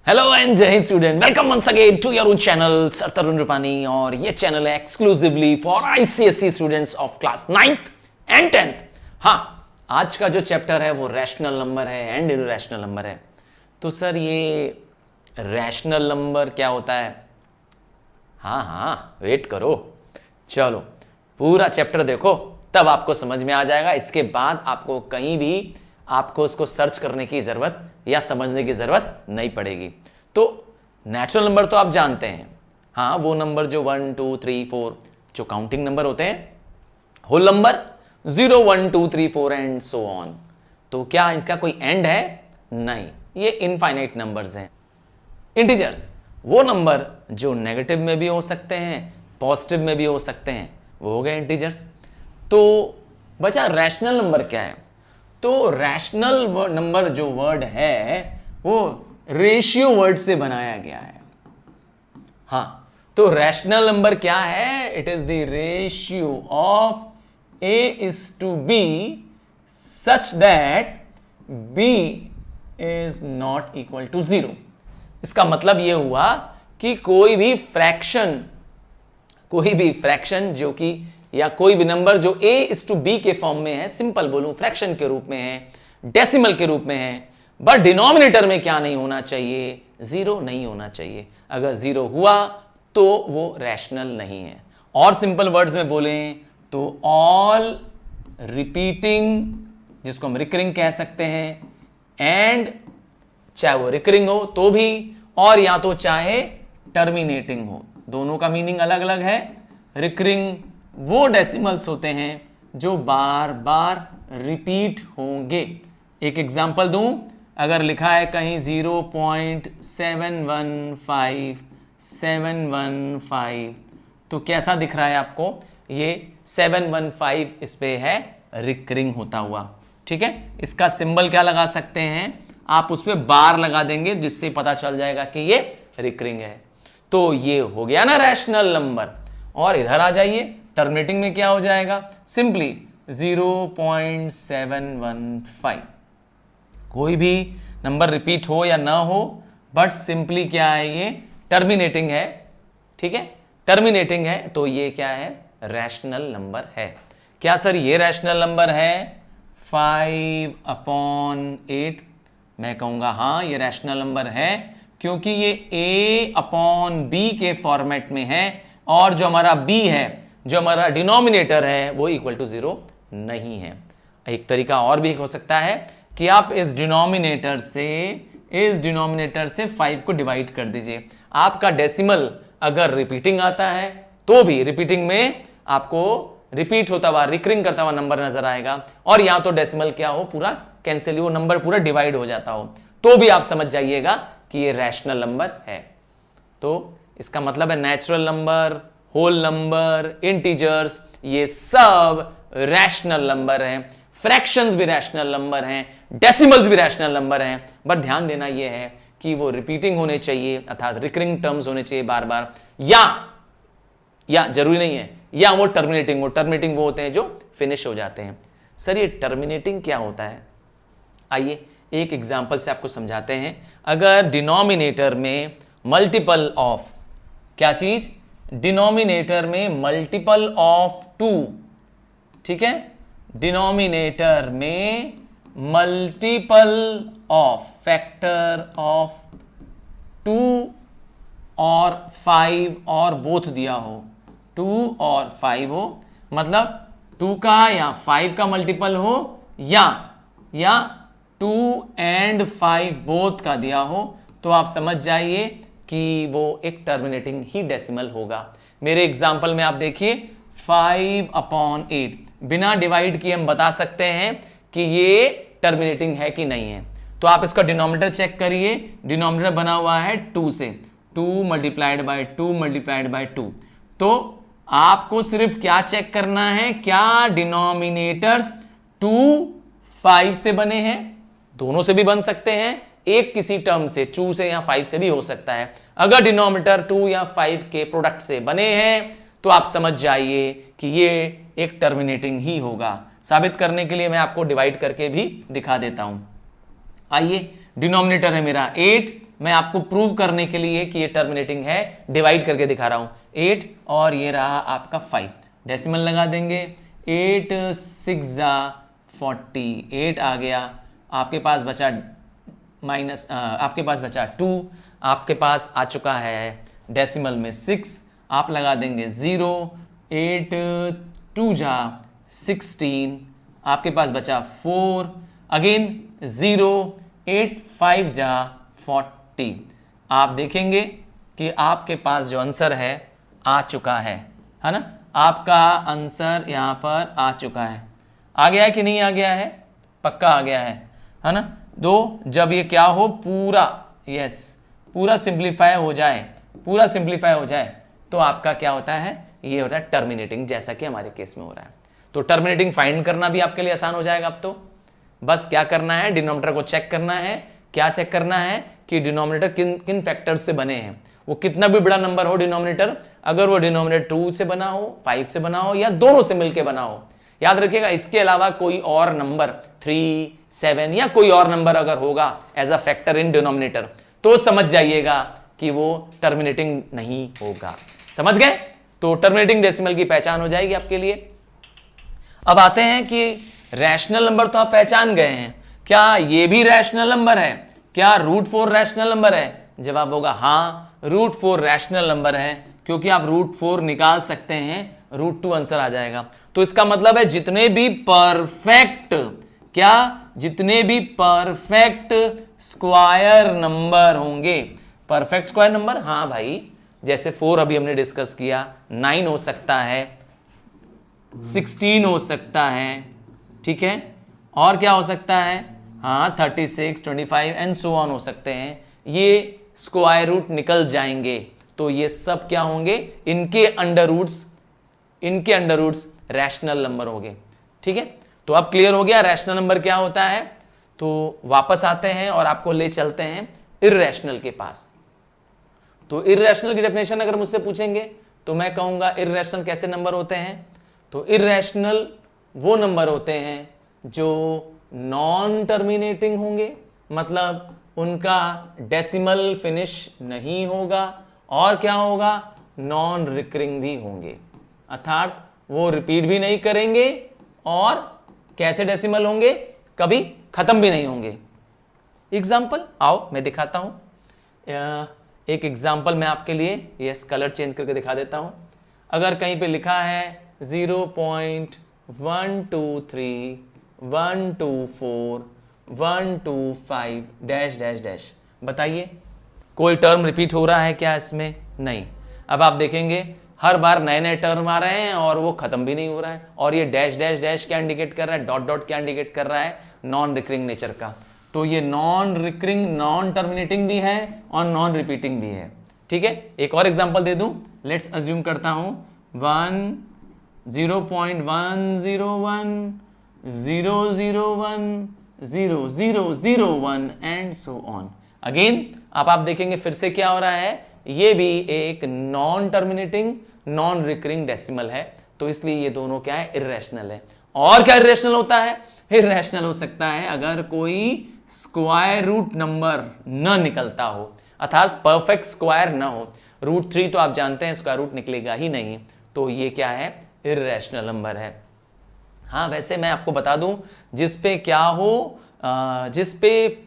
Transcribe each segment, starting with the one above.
Hello and जय हिंद student, welcome once again to your own channel sir Tarun Rupani. और ये चैनल है exclusively for ICSE students of class 9th and 10th। हाँ, आज का जो चैप्टर है वो रैशनल नंबर है एंड इरैशनल नंबर है। तो सर ये रैशनल नंबर क्या होता है? हाँ, वेट करो, चलो पूरा चैप्टर देखो तब आपको समझ में आ जाएगा। इसके बाद आपको कहीं भी आपको उसको सर्च करने की जरूरत या समझने की जरूरत नहीं पड़ेगी। तो नेचुरल नंबर तो आप जानते हैं, हाँ, वो नंबर जो 1 2 3 4 जो काउंटिंग नंबर होते हैं, whole number 0 1 2 3 4 and so on. तो क्या इसका कोई एंड है? नहीं, ये इनफाइनाइट नंबर्स हैं। इंटीजर्स वो नंबर जो नेगेटिव में भी हो सकते हैं, पॉजिटिव में भी हो सकते हैं, वो हो गए इंटीजर्स। तो बचा रैशनल नंबर क्या है? तो रैशनल नंबर जो वर्ड है वो रेशियो वर्ड से बनाया गया है। हाँ, तो रैशनल नंबर क्या है? It is the ratio of a is to be such that b is not equal to 0। इसका मतलब यह हुआ कि कोई भी फ्रैक्शन जो कि या कोई भी नंबर जो a इज टू बी के फॉर्म में है, सिंपल बोलूं फ्रैक्शन के रूप में है, डेसिमल के रूप में है, बट डिनोमिनेटर में क्या नहीं होना चाहिए? 0 नहीं होना चाहिए। अगर 0 हुआ तो वो रैशनल नहीं है। और सिंपल वर्ड्स में बोलें तो ऑल रिपीटिंग, जिसको हम रिकरिंग कह सकते हैं, एंड चाहे वो रिकरिंग हो तो भी, और या तो चाहे टर्मिनेटिंग हो, दोनों का मीनिंग अलग अलग है। रिकरिंग वो डेसिमल्स होते हैं जो बार बार रिपीट होंगे। एक एग्जांपल दूं, अगर लिखा है कहीं 0.715 तो कैसा दिख रहा है आपको? ये 715 इस पे है रिकरिंग होता हुआ। ठीक है, इसका सिंबल क्या लगा सकते हैं आप? उस पे बार लगा देंगे जिससे पता चल जाएगा कि ये रिकरिंग है। तो ये हो गया ना रैशनल नंबर। और इधर आ जाइए, टर्मिनेटिंग में क्या हो जाएगा? सिंपली 0.715। कोई भी नंबर रिपीट हो या ना हो, बट सिंपली क्या है? ये टर्मिनेटिंग है। ठीक है, टर्मिनेटिंग है, तो ये क्या है? रैशनल नंबर है। क्या सर ये रैशनल नंबर है? 5/8। मैं कहूंगा हाँ, ये रैशनल नंबर है, क्योंकि ये a/b के फॉर्मेट में है, और जो हमारा b है, जो हमारा डिनोमिनेटर है, वो इक्वल टू 0 नहीं है। एक तरीका और भी हो सकता है कि आप इस डिनोमिनेटर से 5 को डिवाइड कर दीजिए। आपका डेसिमल अगर रिपीटिंग आता है तो भी रिपीटिंग में आपको रिपीट होता हुआ, रिकरिंग करता हुआ नंबर नजर आएगा, और या तो डेसिमल क्या हो, पूरा कैंसिल हो, नंबर पूरा डिवाइड हो जाता हो, तो भी आप समझ जाइएगा कि ये रैशनल नंबर है। तो इसका मतलब है natural number, whole number, integers, ये सब रैशनल नंबर हैं। फ्रैक्शंस भी रैशनल नंबर हैं, डेसिमल्स भी रैशनल नंबर हैं, बट ध्यान देना यह है कि वो रिपीटिंग होने चाहिए, अर्थात रिकरिंग टर्म्स होने चाहिए बार बार, या जरूरी नहीं है, या वो टर्मिनेटिंग वो होते हैं जो फिनिश हो जाते हैं। सर ये टर्मिनेटिंग क्या होता है? आइए एक एग्जांपल से आपको समझाते हैं। अगर डिनोमिनेटर में मल्टीपल ऑफ, क्या चीज? डिनोमिनेटर में मल्टीपल ऑफ 2, ठीक है, डिनोमिनेटर में मल्टीपल ऑफ फैक्टर ऑफ 2 और 5 और बोथ दिया हो, 2 और 5 हो, मतलब 2 का या 5 का मल्टीपल हो, या 2 एंड 5 बोथ का दिया हो, तो आप समझ जाइए कि वो एक टर्मिनेटिंग ही डेसिमल होगा। मेरे एग्जांपल में आप देखिए 5/8, बिना डिवाइड किए हम बता सकते हैं कि ये टर्मिनेटिंग है कि नहीं है। तो आप इसका डिनोमिनेटर चेक करिए, डिनोमिनेटर बना हुआ है 2 से, 2 मल्टीप्लाइड बाय 2 मल्टीप्लाइड बाय 2। तो आपको सिर्फ क्या चेक करना है? क्या डिनोमिनेटर्स 2 5 से बने हैं? दोनों से भी बन सकते हैं, एक किसी टर्म से 2 से या 5 से भी हो सकता है। अगर डिनोमिनेटर 2 या 5 के प्रोडक्ट से बने हैं तो आप समझ जाइए कि ये एक टर्मिनेटिंग ही होगा। साबित करने के लिए मैं आपको डिवाइड करके भी दिखा देता हूं। आइए, डिनोमिनेटर है मेरा 8, मैं आपको प्रूव करने के लिए कि ये टर्मिनेटिंग है डिवाइड करके दिखा रहा हूं। 8 और ये रहा आपका 5, डेसिमल लगा देंगे। 8 6 48 आ गया। आपके पास बचा आपके पास बचा 2, आपके पास आ चुका है डेसिमल में 6, आप लगा देंगे 0। 8 2 16, आपके पास बचा 4, अगेन 0। 8 5 40। आप देखेंगे कि आपके पास जो आंसर है आ चुका है ना, आपका आंसर यहां पर आ चुका है। आ गया है कि नहीं आ गया है? पक्का आ गया है ना। दो जब ये क्या हो पूरा, यस, पूरा सिंप्लीफाई हो जाए, पूरा सिंप्लीफाई हो जाए तो आपका क्या होता है? ये होता है टर्मिनेटिंग, जैसा कि हमारे केस में हो रहा है। तो टर्मिनेटिंग फाइंड करना भी आपके लिए आसान हो जाएगा। अब तो बस क्या करना है, डिनोमिनेटर को चेक करना है। क्या चेक करना है कि डिनोमिनेटर किन किन फैक्टर्स से बने हैं। वो कितना भी बड़ा नंबर हो डिनोमिनेटर, अगर वो डिनोमिनेटर 2 से बना हो, 5 से बना हो या दोनों से मिलकर बना हो, याद रखिएगा। इसके अलावा कोई और नंबर 3 7 या कोई और नंबर अगर होगा as a factor in denominator, तो समझ जाइएगा कि वो टर्मिनेटिंग नहीं होगा। समझ गए? तो टर्मिनेटिंग डेसिमल की पहचान हो जाएगी आपके लिए। अब आते हैं कि रैशनल नंबर तो आप पहचान गए हैं, क्या ये भी रैशनल नंबर है? क्या √4 रैशनल नंबर है? जवाब होगा हाँ, √4 रैशनल नंबर है, क्योंकि आप √4 निकाल सकते हैं, √2 आंसर आ जाएगा। तो इसका मतलब है जितने भी परफेक्ट, क्या, जितने भी परफेक्ट स्क्वायर नंबर होंगे, परफेक्ट स्क्वायर नंबर, हाँ भाई, जैसे 4 अभी हमने डिस्कस किया, 9 हो सकता है, 16 हो सकता है, ठीक है, और क्या हो सकता है, हाँ 36 25 एंड सो ऑन हो सकते हैं। ये स्क्वायर रूट निकल जाएंगे, तो ये सब क्या होंगे, इनके अंडर रूट्स रैशनल नंबर होंगे। ठीक है, तो अब क्लियर हो गया रैशनल नंबर क्या होता है। तो वापस आते हैं और आपको ले चलते हैं इर्रेशनल के पास। तो इर्रेशनल की डेफिनेशन अगर मुझसे पूछेंगे तो मैं कहूंगा इर्रेशनल कैसे नंबर होते हैं। तो इर्रेशनल वो नंबर होते हैं जो नॉन टर्मिनेटिंग होंगे, मतलब उनका डेसिमल फिनिश नहीं होगा, और क्या होगा, नॉन रिकरिंग भी होंगे, अर्थात वो रिपीट भी नहीं करेंगे और कैसे डेसिमल होंगे, कभी खत्म भी नहीं होंगे। एग्जाम्पल आओ मैं दिखाता हूं। एक एग्जाम्पल मैं आपके लिए, यस, कलर चेंज करके दिखा देता हूं। अगर कहीं पे लिखा है 0.123 124 125 डैश डैश डैश, बताइए कोई टर्म रिपीट हो रहा है क्या इसमें? नहीं। अब आप देखेंगे हर बार नए नए टर्म आ रहे हैं और वो खत्म भी नहीं हो रहा है। और ये डैश डैश डैश क्या इंडिकेट कर रहा है, डॉट डॉट क्या इंडिकेट कर रहा है, नॉन रिकरिंग नेचर का। तो ये नॉन रिकरिंग, नॉन टर्मिनेटिंग भी है और नॉन रिपीटिंग भी है। ठीक है, एक और एग्जांपल दे दूं, लेट्स अज्यूम करता हूं 0.101 001 0001 एंड सो ऑन। अगेन अब आप देखेंगे फिर से क्या हो रहा है, ये भी एक non terminating non recurring decimal है, तो इसलिए ये दोनों क्या है, इर्रेशनल है। और क्या इर्रेशनल होता है? इर्रेशनल हो सकता है अगर कोई स्क्वायर रूट नंबर न निकलता हो, अर्थात परफेक्ट स्क्वायर ना हो। √3 तो आप जानते हैं स्क्वायर रूट निकलेगा ही नहीं, तो ये क्या है, इर्रेशनल नंबर है। हाँ, वैसे मैं आपको बता दूं, जिस पे क्या हो, जिस पे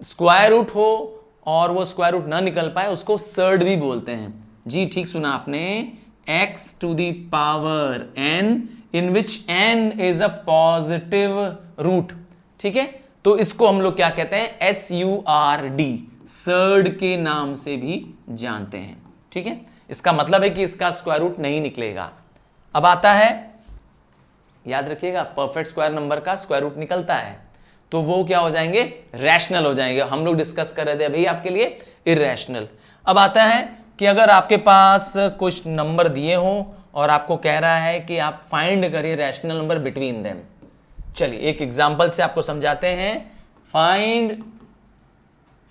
स्क्वायर रूट हो और वो स्क्वायर रूट ना निकल पाए, उसको सर्ड भी बोलते हैं। जी ठीक सुना आपने, x to the power n in which n is a positive root। ठीक है, तो इसको हम लोग क्या कहते हैं, SURD, सर्ड के नाम से भी जानते हैं। ठीक है, इसका मतलब है कि इसका स्क्वायर रूट नहीं निकलेगा। अब आता है, याद रखिएगा, परफेक्ट स्क्वायर नंबर का स्क्वायर रूट निकलता है तो वो क्या हो जाएंगे, रैशनल हो जाएंगे। हम लोग डिस्कस कर रहे थे अभी आपके लिए इर्रेशनल। अब आता है कि अगर आपके पास कुछ नंबर दिए हो और आपको कह रहा है कि आप फाइंड करिए रैशनल नंबर बिटवीन देम। चलिए एक एग्जांपल से आपको समझाते हैं।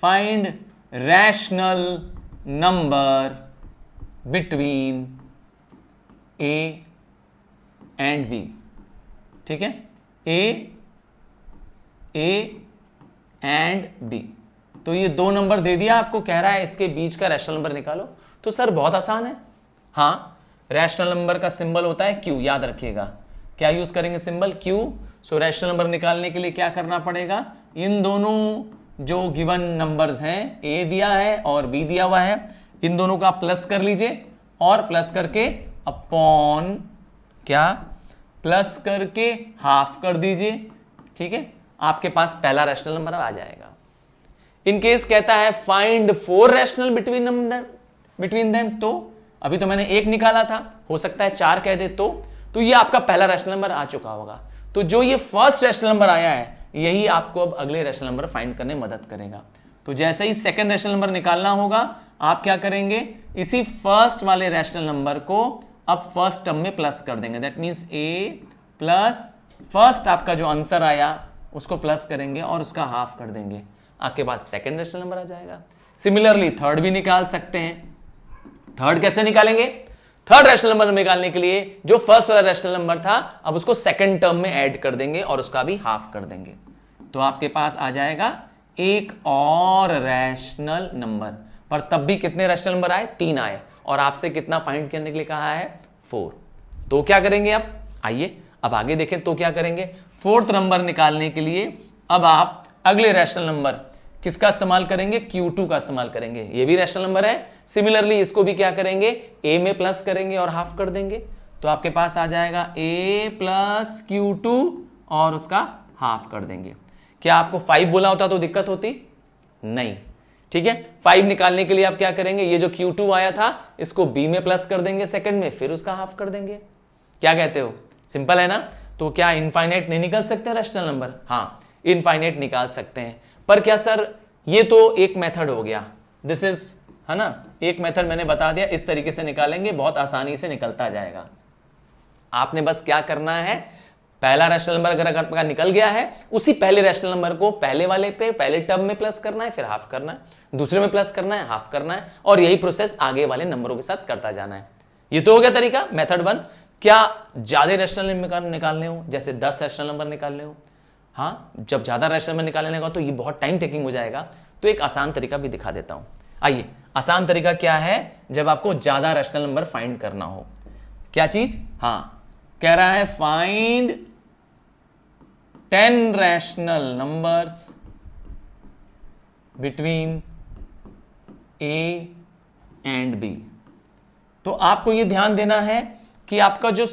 Find rational number between A and B। ठीक है, A एंड B। तो ये 2 नंबर दे दिया आपको, कह रहा है इसके बीच का रैशनल नंबर निकालो। तो सर बहुत आसान है। हाँ, रैशनल नंबर का सिंबल होता है क्यू, याद रखिएगा। क्या यूज करेंगे सिंबल? क्यू। सो रैशनल नंबर निकालने के लिए क्या करना पड़ेगा? इन दोनों जो गिवन नंबर्स हैं, ए दिया है और बी दिया हुआ है, इन दोनों का प्लस कर लीजिए और प्लस करके अपॉन क्या, प्लस करके हाफ कर दीजिए। ठीक है, आपके पास पहला रैशनल नंबर आ जाएगा। इन केस कहता है फाइंड 4 रैशनल बिटवीन देम, तो अभी तो मैंने 1 निकाला था, हो सकता है 4 कह दे तो ये आपका पहला रैशनल नंबर आ चुका होगा। तो जो ये फर्स्ट रैशनल नंबर आया है, यही आपको अब अगले रैशनल नंबर फाइंड करने में मदद करेगा। तो जैसे ही सेकंड रैशनल नंबर निकालना होगा, आप क्या करेंगे? इसी फर्स्ट वाले रैशनल नंबर को अब फर्स्ट टर्म में प्लस कर देंगे। That means A plus first आपका जो आंसर आया उसको प्लस करेंगे और उसका हाफ कर देंगे, आपके पास सेकंड रैशनल नंबर आ जाएगा। सिमिलरली थर्ड भी निकाल सकते हैं। थर्ड कैसे निकालेंगे? थर्ड रैशनल नंबर निकालने के लिए जो फर्स्ट वाला रैशनल नंबर था, अब उसको सेकंड टर्म में ऐड कर देंगे और उसका भी हाफ कर देंगे। तो आपके पास आ जाएगा एक और रैशनल नंबर। पर तब भी कितने रैशनल नंबर आए? 3 आए। और आपसे कितना फाइंड करने के लिए कहा है? 4। तो क्या करेंगे अब? आइए अब आगे देखें। तो क्या करेंगे? फोर्थ नंबर निकालने के लिए अब आप अगले रैशनल नंबर किसका इस्तेमाल करेंगे? Q2 का इस्तेमाल करेंगे। ये भी रैशनल नंबर है। सिमिलरली इसको भी क्या करेंगे? A में प्लस करेंगे और हाफ कर देंगे। तो आपके पास आ जाएगा A प्लस Q2 और उसका हाफ कर देंगे। क्या आपको 5 बोला होता तो दिक्कत होती? नहीं। ठीक है, 5 निकालने के लिए आप क्या करेंगे? ये जो Q2 आया था इसको B में प्लस कर देंगे सेकंड में, फिर उसका हाफ कर देंगे। क्या कहते हो? सिंपल है ना? तो क्या इनफाइनाइट नहीं निकल सकते रैशनल नंबर? हाँ, इनफाइनाइट निकाल सकते हैं। पर क्या सर, ये तो एक मेथड हो गया, दिस इज, है ना, एक मेथड मैंने बता दिया, इस तरीके से निकालेंगे, बहुत आसानी से निकलता जाएगा। आपने बस क्या करना है, पहला रैशनल नंबर अगर आपका निकल गया है, उसी पहले रैशनल नंबर को पहले वाले पे पहले टर्म में प्लस करना है, फिर हाफ करना है, दूसरे में प्लस करना है, हाफ करना है, और यही प्रोसेस आगे वाले नंबरों के साथ करता जाना है। ये तो हो गया तरीका, मेथड 1। क्या ज्यादा रैशनल नंबर निकालने हो, जैसे 10 रैशनल नंबर निकालने हो, हाँ, जब ज्यादा रैशनल नंबर निकालने का तो ये बहुत टाइम टेकिंग हो जाएगा, तो एक आसान तरीका भी दिखा देता हूं। आइए, आसान तरीका क्या है जब आपको ज्यादा रैशनल नंबर फाइंड करना हो? क्या चीज? हाँ, कह रहा है find 10 rational numbers between a and b. तो आपको यह ध्यान देना है कि आपका जो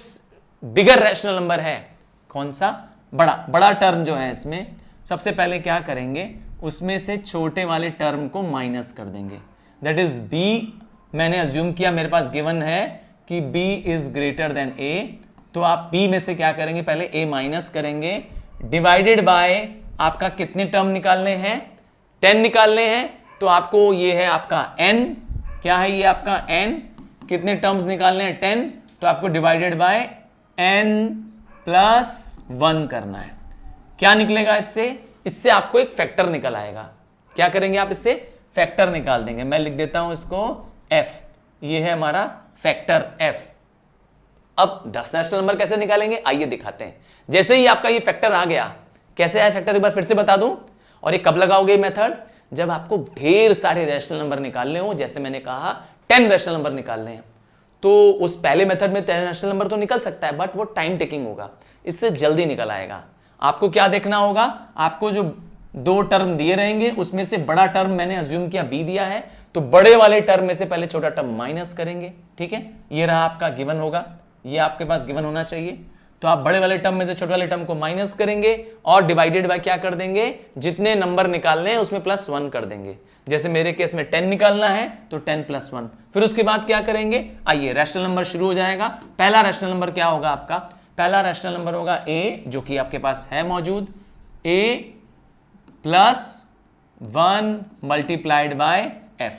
बिगर रैशनल नंबर है, कौन सा? बड़ा टर्म जो है, इसमें सबसे पहले क्या करेंगे, उसमें से छोटे वाले टर्म को माइनस कर देंगे। That is b. मैंने अज्यूम किया, मेरे पास गिवन है कि b is greater than a, तो आप b में से क्या करेंगे, पहले a माइनस करेंगे, डिवाइडेड बाय आपका कितने टर्म निकालने हैं? 10 निकालने हैं। तो आपको ये है आपका n, क्या है ये आपका n, कितने टर्म्स निकालने हैं? 10। तो आपको डिवाइडेड बाय n प्लस 1 करना है। क्या निकलेगा इससे? इससे आपको एक फैक्टर निकल आएगा। क्या करेंगे आप? इससे फैक्टर निकाल देंगे। मैं लिख देता हूं इसको f, ये है हमारा फैक्टर f। अब 10 रैशनल नंबर कैसे निकालेंगे, आइए दिखाते हैं। जैसे ही आपका ये फैक्टर आ गया, कैसे आया फैक्टर, एक बार फिर से बता दूं। और ये कब लगाओगे मेथड? जब आपको ढेर सारे रैशनल नंबर निकालने हो, जैसे मैंने कहा 10 रैशनल नंबर निकालने हैं, तो उस पहले मेथड में 10 रैशनल नंबर तो निकल सकता है, बट वो टाइम टेकिंग होगा, इससे जल्दी निकल आएगा। आपको क्या देखना होगा, आपको जो 2 टर्म दिए रहेंगे उसमें से बड़ा टर्म मैंने अज्यूम किया b दिया है, तो बड़े वाले टर्म में से पहले छोटा टर्म माइनस करेंगे। ठीक है, ये रहा आपका गिवन होगा, ये आपके पास गिवन होना चाहिए। तो आप बड़े वाले टर्म में से छोटे वाले टर्म को माइनस करेंगे और डिवाइडेड बाय क्या कर देंगे, जितने नंबर निकालने हैं उसमें प्लस 1 कर देंगे। जैसे मेरे केस में 10 निकालना है तो 10 प्लस 1। फिर उसके बाद क्या करेंगे, आइए रैशनल नंबर शुरू हो जाएगा। पहला रैशनल नंबर क्या होगा आपका? पहला रैशनल नंबर होगा a, जो कि आपके पास है मौजूद, a plus 1 multiplied by f,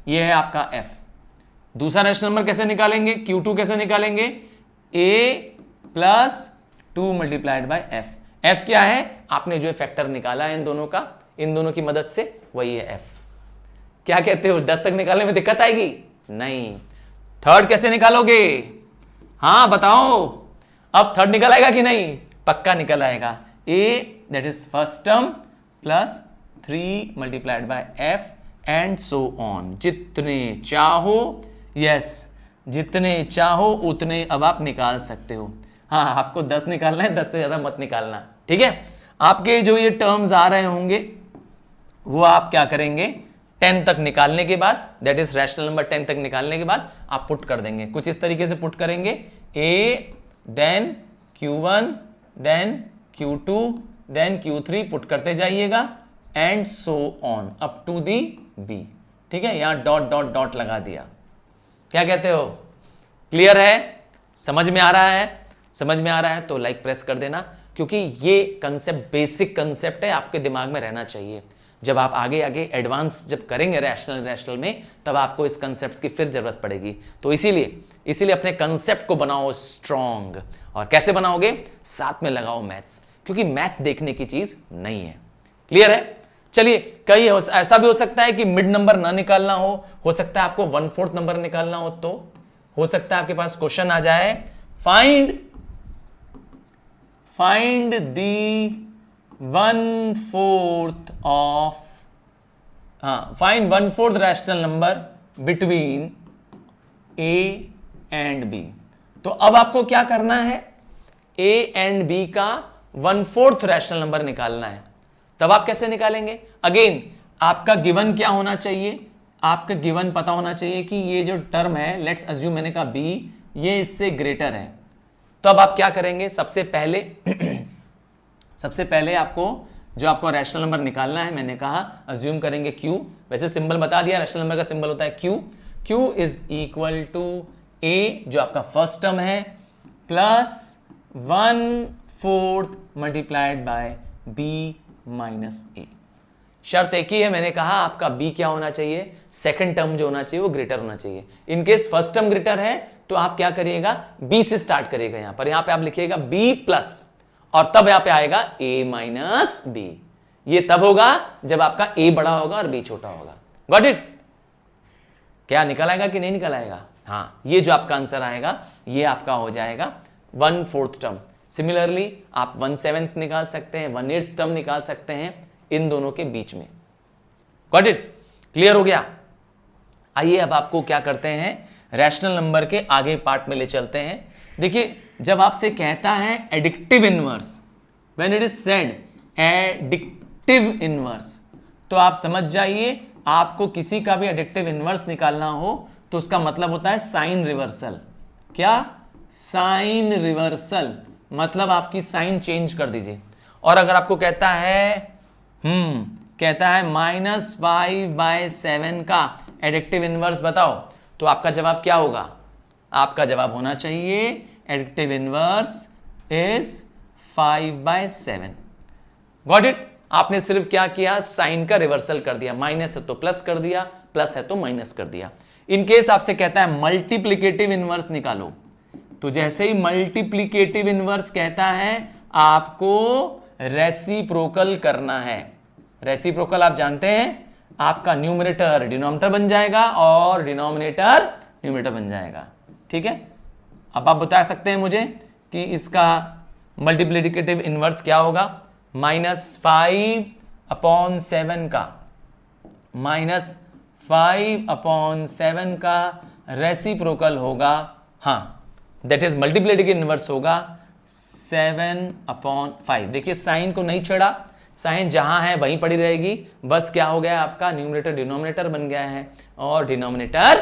ये है आपका f। दूसरा रैशनल नंबर कैसे निकालेंगे, Q2 कैसे निकालेंगे, a plus 2 multiplied by f। f क्या है? आपने जो फैक्टर निकाला है इन दोनों का, इन दोनों की मदद से, वही है f। क्या कहते हो, 10 तक निकालने में दिक्कत आएगी? नहीं। थर्ड कैसे निकालोगे? हाँ बताओ, अब थर्ड निकल आएगा कि नहीं? पक्का निकल आएगा। a that is first term plus 3 multiplied by f and so on. जितने चाहो, यस, जितने चाहो उतने अब आप निकाल सकते हो। हाँ, आपको 10 निकालना है, 10 से ज्यादा मत निकालना, ठीक है। आपके जो ये टर्म्स आ रहे होंगे वो आप क्या करेंगे, 10 तक निकालने के बाद, दैट इज रैशनल नंबर 10 तक निकालने के बाद आप पुट कर देंगे। कुछ इस तरीके से पुट करेंगे, a then q1 then q2 then q3 put करते जाइएगा and so on up to the b, ठीक है। यहां डॉट डॉट डॉट लगा दिया। क्या कहते हो, क्लियर है, समझ में आ रहा है? समझ में आ रहा है तो लाइक प्रेस कर देना, क्योंकि ये कंसेप्ट बेसिक कंसेप्ट है, आपके दिमाग में रहना चाहिए। जब आप आगे आगे एडवांस जब करेंगे रैशनल में, तब आपको इस कंसेप्ट की फिर जरूरत पड़ेगी। तो इसीलिए अपने कंसेप्ट को बनाओ स्ट्रॉन्ग। और कैसे बनाओगे, साथ में लगाओ मैथ्स, क्योंकि मैथ्स देखने की चीज नहीं है। क्लियर है? चलिए, कई ऐसा भी हो सकता है कि मिड नंबर ना निकालना हो सकता है आपको 1/4 नंबर निकालना तो हो सकता है आपके पास क्वेश्चन आ जाए, find the 1/4 of, find 1/4 rational number between a and b. तो अब आपको क्या करना है, ए एंड बी का 1/4 रैशनल नंबर निकालना है। तब आप कैसे निकालेंगे, अगेन आपका गिवन क्या होना चाहिए, आपका गिवन पता होना चाहिए कि ये जो टर्म है, लेट्स अज्यूम मैंने कहा बी, ये इससे ग्रेटर है। तो अब आप क्या करेंगे, सबसे पहले आपको जो आपको रैशनल नंबर निकालना है, मैंने कहा अज्यूम करेंगे q, वैसे सिंबल बता दिया, रैशनल नंबर का सिंबल होता है q is equal to a जो आपका फर्स्ट टर्म है plus 1/4 multiplied by b minus a। शर्त एक ही है, मैंने कहा आपका b क्या होना चाहिए, सेकंड टर्म जो होना चाहिए वो ग्रेटर होना चाहिए। इनकेस फर्स्ट टर्म ग्रेटर है तो आप क्या करिएगा, b से स्टार्ट करिएगा। यहां पे आप लिखिएगा b प्लस, और तब यहां पे आएगा a माइनस b। ये तब होगा जब आपका a बड़ा होगा और b छोटा होगा। Got it? क्या निकल आएगा कि नहीं निकल आएगा? हाँ, ये जो आपका आंसर आएगा ये आपका हो जाएगा 1/4 टर्म। सिमिलरली आप 1/7 निकाल सकते हैं, 1/8 टर्म निकाल सकते हैं इन दोनों के बीच में। Got it? क्लियर हो गया? आइए अब आपको क्या करते हैं, रैशनल नंबर के आगे पार्ट में ले चलते हैं। देखिए, जब आपसे कहता है addictive inverse, when it is said addictive inverse, तो आप समझ जाइए आपको किसी का भी एडिक्टिव इनवर्स निकालना हो तो उसका मतलब होता है साइन रिवर्सल। क्या? साइन रिवर्सल, मतलब आपकी साइन चेंज कर दीजिए। और अगर आपको कहता है -5/7 का एडिक्टिव इनवर्स बताओ, तो आपका जवाब क्या होगा? आपका जवाब होना चाहिए addictive inverse is 5/7। Got it? आपने सिर्फ क्या किया, साइन का रिवर्सल कर दिया, माइनस है तो प्लस कर दिया, प्लस है तो माइनस कर दिया। इनकेस आपसे कहता है मल्टीप्लिकेटिव इनवर्स निकालो, तो जैसे ही मल्टीप्लिकेटिव इनवर्स कहता है आपको रेसिप्रोकल करना है। रेसिप्रोकल आप जानते हैं, आपका न्यूमरेटर डिनोमिनेटर बन जाएगा और डिनोमिनेटर न्यूमरेटर बन जाएगा। ठीक है, अब आप बता सकते हैं मुझे कि इसका मल्टीप्लिकेटिव इनवर्स क्या होगा। -5/7 का -5/7 का रेसिप्रोकल होगा, हाँ, दैट इज मल्टीप्लिकेटिव इनवर्स होगा 7/5। देखिए साइन को नहीं छेड़ा, साइन जहां है वहीं पड़ी रहेगी, बस क्या हो गया आपका न्यूमरेटर डिनोमिनेटर बन गया है और डिनोमिनेटर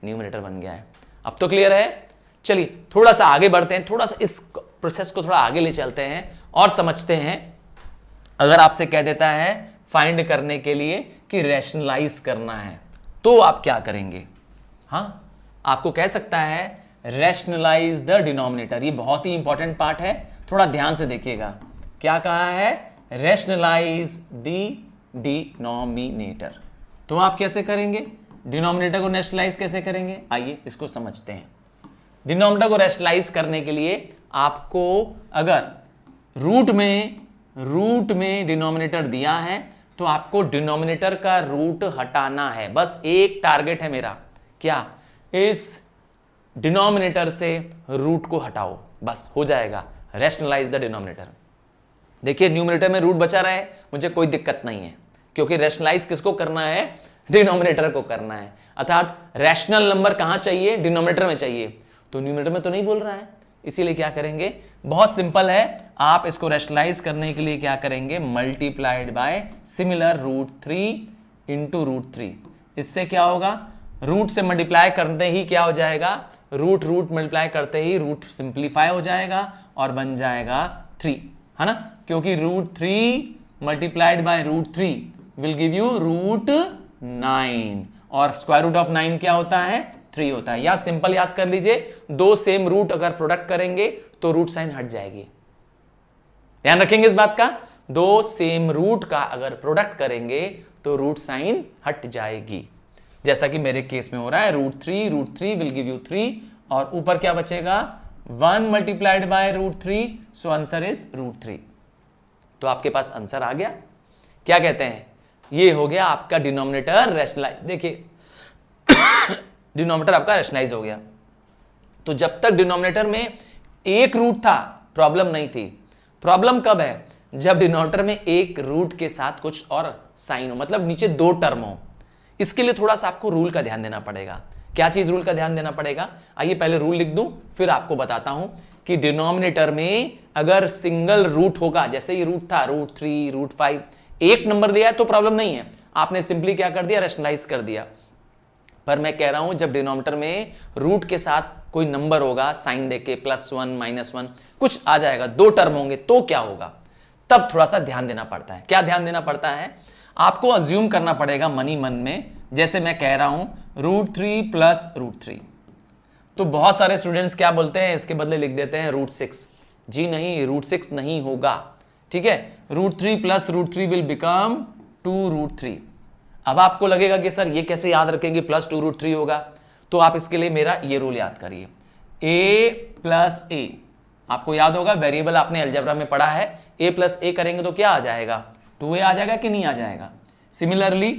न्यूमरेटर बन गया है। अब तो क्लियर है? चलिए थोड़ा सा आगे बढ़ते हैं, थोड़ा सा इस प्रोसेस को थोड़ा आगे ले चलते हैं और समझते हैं। अगर आपसे कह देता है फाइंड करने के लिए कि रैशनलाइज करना है, तो आप क्या करेंगे? हाँ, आपको कह सकता है रैशनलाइज द डिनोमिनेटर। ये बहुत ही इंपॉर्टेंट पार्ट है, थोड़ा ध्यान से देखिएगा। क्या कहा है? Rationalize the denominator. तो आप कैसे करेंगे? डिनोमिनेटर को रैशनलाइज कैसे करेंगे? आइए इसको समझते हैं। डिनोमिनेटर को रैशनलाइज करने के लिए आपको अगर रूट में डिनोमिनेटर दिया है तो आपको डिनोमिनेटर का रूट हटाना है। बस एक टारगेट है मेरा, क्या? इस डिनोमिनेटर से रूट को हटाओ, बस हो जाएगा। Rationalize the denominator. देखिए न्यूमरेटर में रूट बचा रहे, मुझे कोई दिक्कत नहीं है, क्योंकि रैशनलाइज किसको करना है, डिनोमिनेटर को करना है। अर्थात रैशनल नंबर कहां चाहिए, डिनोमिनेटर में चाहिए, तो न्यूमिनेटर में तो नहीं बोल रहा है, इसीलिए क्या करेंगे, बहुत सिंपल है, आप इसको रैशनलाइज करने के लिए क्या करेंगे, मल्टीप्लाइड बाय सिमिलर √3 इंटू √3। इससे क्या होगा, रूट से मल्टीप्लाई करते ही क्या हो जाएगा, रूट मल्टीप्लाई करते ही रूट सिंप्लीफाई हो जाएगा और बन जाएगा 3, है ना, क्योंकि √3 multiplied by √3 will give you √9 और स्क्वायर रूट ऑफ 9 क्या होता है, 3 होता है। या सिंपल याद कर लीजिए, दो सेम रूट अगर प्रोडक्ट करेंगे तो रूट साइन हट जाएगी। ध्यान रखेंगे इस बात का, दो सेम रूट का अगर प्रोडक्ट करेंगे तो रूट साइन हट जाएगी, जैसा कि मेरे केस में हो रहा है, √3 विल गिव यू 3 और ऊपर क्या बचेगा, 1 multiplied by √3, so answer is √3। तो आपके पास आंसर आ गया। क्या कहते हैं, ये हो गया आपका डिनोमिनेटर रैशनलाइज। देखिए डिनोमिनेटर आपका रैशनलाइज हो गया, तो जब तक डिनोमिनेटर में एक रूट था प्रॉब्लम नहीं थी। प्रॉब्लम कब है, जब डिनोमिनेटर में एक रूट के साथ कुछ और साइन हो, मतलब नीचे दो टर्म हो। इसके लिए थोड़ा सा आपको रूल का ध्यान देना पड़ेगा। क्या चीज रूल का ध्यान देना पड़ेगा, आइए पहले रूल लिख दूं फिर आपको बताता हूं कि डिनोमिनेटर में अगर सिंगल रूट होगा, जैसे ये रूट था √3 √5, एक नंबर दिया है तो प्रॉब्लम नहीं है, आपने सिंपली क्या कर दिया, रैशनलाइज कर दिया। पर मैं कह रहा हूं जब डिनोमिनेटर में रूट के साथ कोई नंबर होगा, साइन देके +1 -1 कुछ आ जाएगा, दो टर्म होंगे, तो क्या होगा, तब थोड़ा सा ध्यान देना पड़ता है। क्या ध्यान देना पड़ता है, आपको अज्यूम करना पड़ेगा मन ही मन में, जैसे मैं कह रहा हूं √3 + √3, तो बहुत सारे स्टूडेंट्स क्या बोलते हैं, इसके बदले लिख देते हैं √6। जी नहीं, √6 नहीं होगा, ठीक है, √3 + √3 विल बिकम 2√3। अब आपको लगेगा कि सर ये कैसे याद रखेंगे, +2√3 होगा, तो आप इसके लिए मेरा ये रूल याद करिए, a + a, आपको याद होगा वेरिएबल आपने अलजेब्रा में पढ़ा है, a + a करेंगे तो क्या आ जाएगा, 2a आ जाएगा कि नहीं आ जाएगा। सिमिलरली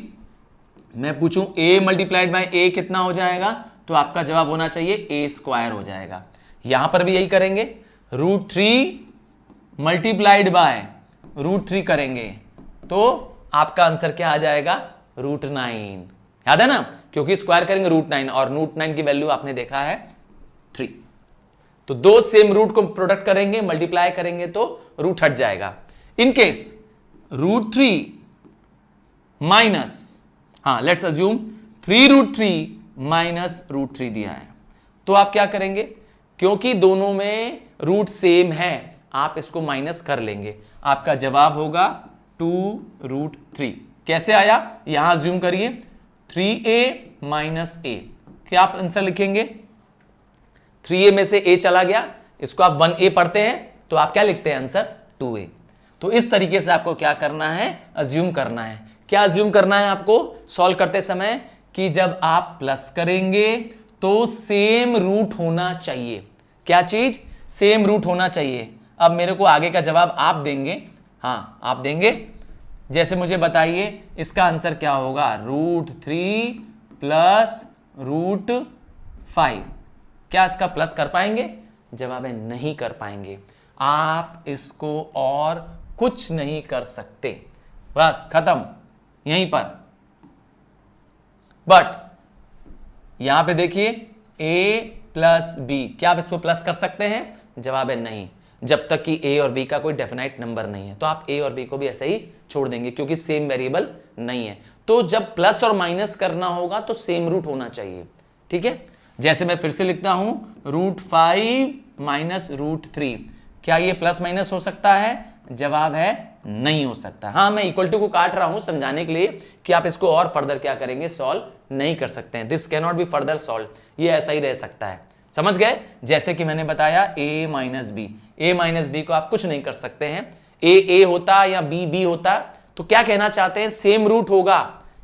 मैं पूछूं a मल्टीप्लाइड बाय a कितना हो जाएगा, तो आपका जवाब होना चाहिए a² हो जाएगा। यहां पर भी यही करेंगे, √3 मल्टीप्लाइड बाय √3 करेंगे तो आपका आंसर क्या आ जाएगा, √9। याद है ना, क्योंकि स्क्वायर करेंगे √9 और √9 की वैल्यू आपने देखा है 3, तो दो सेम रूट को प्रोडक्ट करेंगे, मल्टीप्लाई करेंगे तो रूट हट जाएगा। इन केस √3 माइनस, हाँ लेट्स अज्यूम 3√3 माइनस √3 दिया है, तो आप क्या करेंगे, क्योंकि दोनों में रूट सेम है आप इसको माइनस कर लेंगे, आपका जवाब होगा 2√3। कैसे आया, यहां अज्यूम करिए 3a - a, क्या आप आंसर लिखेंगे, 3a में से a चला गया, इसको आप 1a पढ़ते हैं तो आप क्या लिखते हैं आंसर 2a। तो इस तरीके से आपको क्या करना है, अज्यूम करना है। क्या अज्यूम करना है आपको सॉल्व करते समय, कि जब आप प्लस करेंगे तो सेम रूट होना चाहिए। क्या चीज, सेम रूट होना चाहिए। अब मेरे को आगे का जवाब आप देंगे, हाँ आप देंगे, जैसे मुझे बताइए इसका आंसर क्या होगा, √3 + √5, क्या इसका प्लस कर पाएंगे, जवाब है नहीं कर पाएंगे, आप इसको और कुछ नहीं कर सकते, बस खत्म यहीं पर। बट यहां पे देखिए a + b, क्या आप इसको प्लस कर सकते हैं, जवाब है नहीं, जब तक कि a और b का कोई डेफिनेट नंबर नहीं है, तो आप a और b को भी ऐसे ही छोड़ देंगे क्योंकि सेम वेरिएबल नहीं है। तो जब प्लस और माइनस करना होगा तो सेम रूट होना चाहिए, ठीक है। जैसे मैं फिर से लिखता हूं √5 - √3, क्या ये प्लस माइनस हो सकता है, जवाब है नहीं हो सकता। हाँ मैं इक्वल टू को काट रहा हूं समझाने के लिए कि आप इसको और फर्दर क्या करेंगे, सॉल्व नहीं कर सकते हैं, this can not be further solve, ये ऐसा ही रह सकता है, समझ गए। जैसे कि मैंने बताया a - b को आप कुछ नहीं कर सकते हैं, a होता या b होता, तो क्या कहना चाहते हैं, सेम रूट होगा,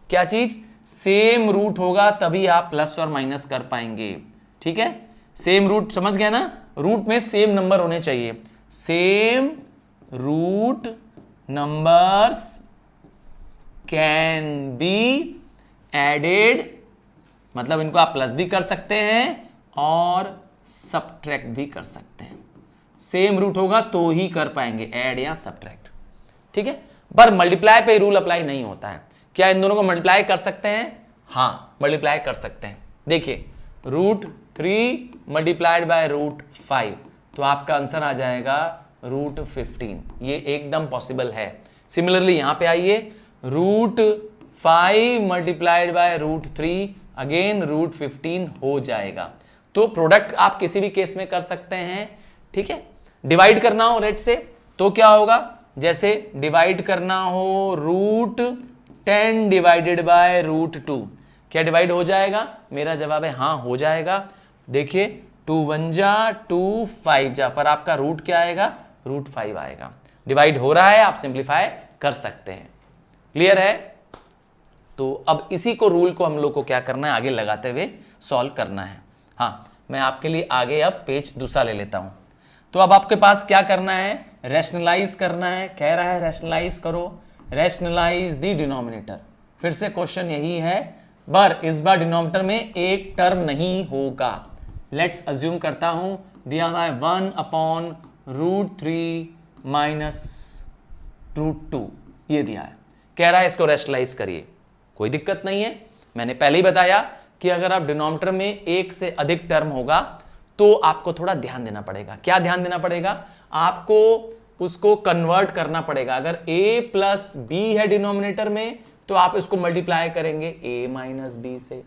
क्या चीज, सेम रूट होगा तभी आप प्लस और माइनस कर पाएंगे, ठीक है। सेम रूट समझ गए ना, रूट में सेम नंबर होने चाहिए, same root numbers can be added, मतलब इनको आप प्लस भी कर सकते हैं और सबट्रैक्ट भी कर सकते हैं, सेम रूट होगा तो ही कर पाएंगे ऐड या सबट्रैक्ट, ठीक है। पर मल्टीप्लाई पे रूल अप्लाई नहीं होता है। क्या इन दोनों को मल्टीप्लाई कर सकते हैं? हाँ, मल्टीप्लाई कर सकते हैं। देखिए √3 मल्टीप्लाइड बाय √5, तो आपका आंसर आ जाएगा √15। ये एकदम पॉसिबल है। सिमिलरली यहां पे आइए, √5 मल्टीप्लाइड बाय √3, अगेन √15 हो जाएगा। तो प्रोडक्ट आप किसी भी केस में कर सकते हैं, ठीक है। डिवाइड करना हो रेट से तो क्या होगा, जैसे डिवाइड करना हो √10 डिवाइडेड बाय √2, क्या डिवाइड हो जाएगा? मेरा जवाब है हाँ, हो जाएगा। देखिए 2 1 जा 2 5 जा, पर आपका रूट क्या आएगा? √5 आएगा। डिवाइड हो रहा है, आप सिंप्लीफाई कर सकते हैं। क्लियर है? तो अब इसी को रूल को हम लोग को क्या करना है, आगे लगाते हुए सॉल्व करना है। हाँ, मैं आपके लिए आगे अब पेज दूसरा ले लेता हूं। तो अब आपके पास क्या करना है, रैशनलाइज करना है। कह रहा है रैशनलाइज करो, रैशनलाइज द डिनोमिनेटर। फिर से क्वेश्चन यही है, पर इस बार डिनोमिनेटर में एक टर्म नहीं होगा। लेट्स अज्यूम करता हूं, दिया हुआ है 1/√3 माइनस √2, ये दिया है। कह रहा है इसको रैशनलाइज करिए। कोई दिक्कत नहीं है, मैंने पहले ही बताया कि अगर आप डिनोमिनेटर में एक से अधिक टर्म होगा तो आपको थोड़ा ध्यान देना पड़ेगा। क्या ध्यान देना पड़ेगा? आपको उसको कन्वर्ट करना पड़ेगा। अगर a प्लस बी है डिनोमिनेटर में तो आप इसको मल्टीप्लाई करेंगे a माइनस बी से,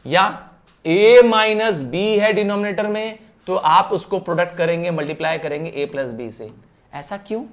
या a माइनस बी है डिनोमिनेटर में तो आप उसको प्रोडक्ट करेंगे, मल्टीप्लाई करेंगे a प्लस बी से। ऐसा क्यों?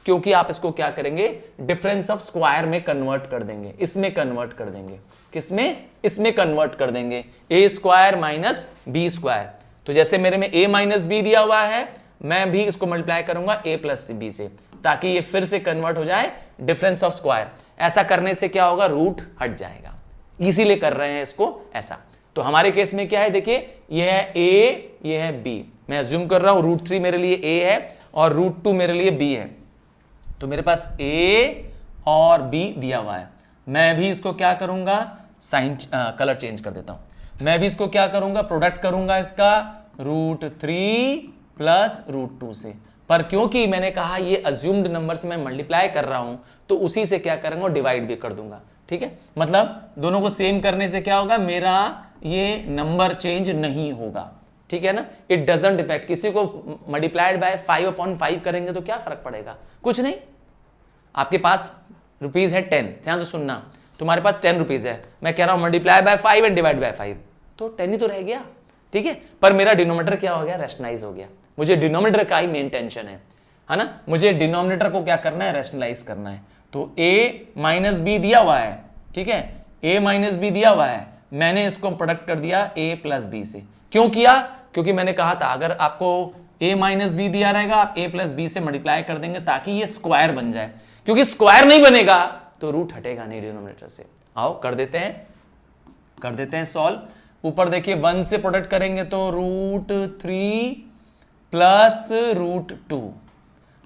क्योंकि आप इसको क्या करेंगे, डिफरेंस ऑफ स्क्वायर में कन्वर्ट कर देंगे, इसमें कन्वर्ट कर देंगे। किसमें? इसमें कन्वर्ट कर देंगे, a square minus b square. तो जैसे मेरे में a माइनस बी दिया हुआ है, मैं भी इसको मल्टीप्लाई करूंगा a प्लस बी से, ताकि ये फिर से कन्वर्ट हो जाए डिफरेंस ऑफ स्क्वायर। ऐसा करने से क्या होगा, रूट हट जाएगा। इसीलिए कर रहे हैं इसको ऐसा। तो हमारे केस में क्या है, देखिए ये है a, ये है b। मैं अज्यूम कर रहा हूं √3 मेरे लिए a है और √2 मेरे लिए b है। तो मेरे पास a और b दिया हुआ है। मैं भी इसको क्या करूंगा, साइन कलर चेंज कर देता हूं। मैं भी इसको क्या करूंगा, प्रोडक्ट करूंगा इसका √3 प्लस √2 से। पर क्योंकि मैंने कहा ये अज्यूम्ड नंबर से मैं मल्टीप्लाई कर रहा हूं, तो उसी से क्या करूंगा, डिवाइड भी कर दूंगा। ठीक है, मतलब दोनों को सेम करने से क्या होगा, मेरा ये नंबर चेंज नहीं होगा। ठीक है ना, इट डजंट इफेक्ट। किसी को मल्टीप्लाइड बाय 5/5 करेंगे तो क्या फर्क पड़ेगा, कुछ नहीं। आपके पास रुपीज है 10, ध्यान से सुनना, तुम्हारे पास 10 रुपीज है, मैं कह रहा हूं multiply by 5 and divide by 5, तो 10 ही तो रह गया। ठीक है, पर मेरा डिनोमिनेटर क्या हो गया, रैशनलाइज हो गया। मुझे डिनोमिनेटर का ही मेन टेंशन है ना, मुझे डिनोमिनेटर को क्या करना है, रैशनलाइज करना है। तो a माइनस बी दिया हुआ है, ठीक है, a माइनस बी दिया हुआ है, मैंने इसको प्रोडक्ट कर दिया a प्लस बी से। क्यों किया, क्योंकि मैंने कहा था अगर आपको a माइनस बी दिया रहेगा, आप a प्लस बी से मल्टीप्लाई कर देंगे ताकि ये स्क्वायर बन जाए, क्योंकि स्क्वायर नहीं बनेगा तो रूट हटेगा नहीं डिनोमिनेटर से। आओ कर देते हैं सॉल्व। ऊपर देखिए 1 से प्रोडक्ट करेंगे तो √3 प्लस √2,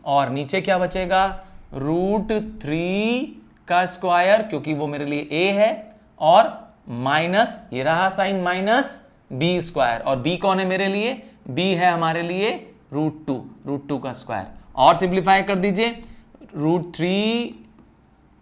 और नीचे क्या बचेगा, √3 का स्क्वायर, क्योंकि वो मेरे लिए a है, और माइनस ये रहा साइन माइनस b स्क्वायर, और b कौन है मेरे लिए, b है हमारे लिए √2 का स्क्वायर। और सिंप्लीफाई कर दीजिए, √3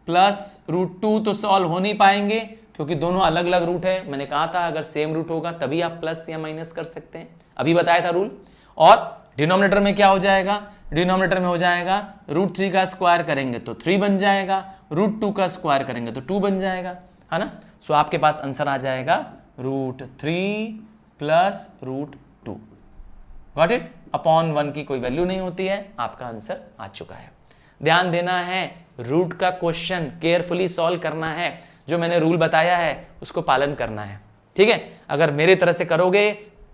प्लस √2 तो सॉल्व हो नहीं पाएंगे क्योंकि दोनों अलग अलग रूट है। मैंने कहा था अगर सेम रूट होगा तभी आप प्लस या माइनस कर सकते हैं, अभी बताया था रूल। और डिनोमिनेटर में क्या हो जाएगा, डिनोमिनेटर में हो जाएगा √3 का स्क्वायर करेंगे तो 3 बन जाएगा, √2 का स्क्वायर करेंगे तो 2 बन जाएगा, है ना। सो आपके पास आंसर आ जाएगा √3 प्लस √2। Got it. अपॉन 1 की कोई वैल्यू नहीं होती है, आपका आंसर आ चुका है। ध्यान देना है, रूट का क्वेश्चन केयरफुली सॉल्व करना है, जो मैंने रूल बताया है उसको पालन करना है। ठीक है, अगर मेरे तरह से करोगे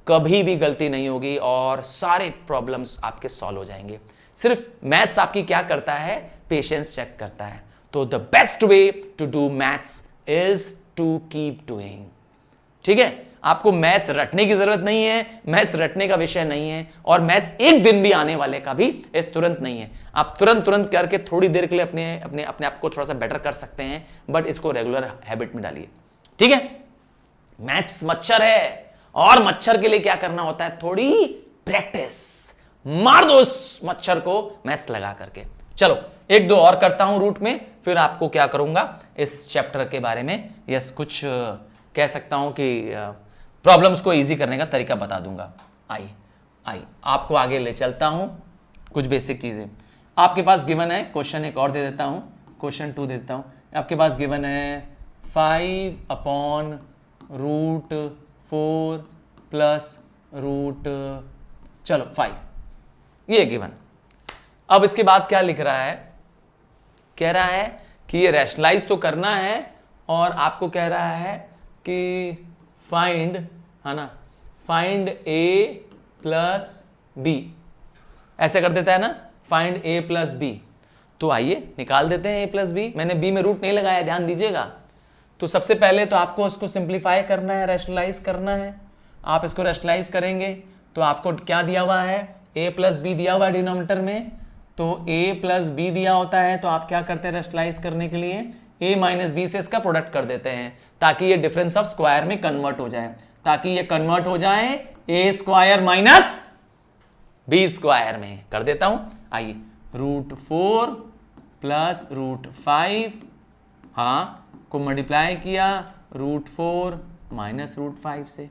कभी भी गलती नहीं होगी और सारे प्रॉब्लम्स आपके सॉल्व हो जाएंगे। सिर्फ मैथ्स आपकी क्या करता है, पेशेंस चेक करता है। तो the best way to do maths is to keep doing. ठीक है, आपको मैथ्स रटने की जरूरत नहीं है, मैथ्स रटने का विषय नहीं है, और मैथ्स एक दिन भी आने वाले का भी इस तुरंत नहीं है। आप तुरंत करके थोड़ी देर के लिए अपने आप को थोड़ा सा बेटर कर सकते हैं, बट इसको रेगुलर हैबिट में डालिए। ठीक है, मैथ्स मच्छर है, और मच्छर के लिए क्या करना होता है, थोड़ी प्रैक्टिस। मार दो उस मच्छर को मैथ्स लगा करके। चलो एक दो और करता हूं रूट में, फिर आपको क्या करूंगा इस चैप्टर के बारे में यस कुछ कह सकता हूं कि प्रॉब्लम्स को इजी करने का तरीका बता दूंगा। आई आपको आगे ले चलता हूं, कुछ बेसिक चीजें आपके पास गिवन है। क्वेश्चन एक और दे देता हूं, क्वेश्चन 2 दे देता हूं। आपके पास गिवन है 5/√4 प्लस रूट चलो 5, ये गिवन। अब इसके बाद क्या लिख रहा है, कह रहा है कि ये रैशनलाइज तो करना है और आपको कह रहा है कि फाइंड, है ना, फाइंड a प्लस बी, ऐसे कर देता है ना, फाइंड a प्लस बी। तो आइए निकाल देते हैं a प्लस बी। मैंने b में रूट नहीं लगाया, ध्यान दीजिएगा। तो सबसे पहले तो आपको उसको सिंप्लीफाई करना है, रैशनलाइज करना है। आप इसको रैशनलाइज करेंगे तो आपको क्या दिया हुआ है, a प्लस बी दिया हुआ है डिनोमिनेटर में। तो a प्लस बी दिया होता है तो आप क्या करते हैं रैशनलाइज करने के लिए, a माइनस बी से इसका प्रोडक्ट कर देते हैं ताकि ये डिफरेंस ऑफ स्क्वायर में कन्वर्ट हो जाए, ताकि ये कन्वर्ट हो जाए a square minus b square में। कर देता हूं, आइए √4 प्लस √5, हाँ को मल्टीप्लाई किया √4 माइनस √5 से।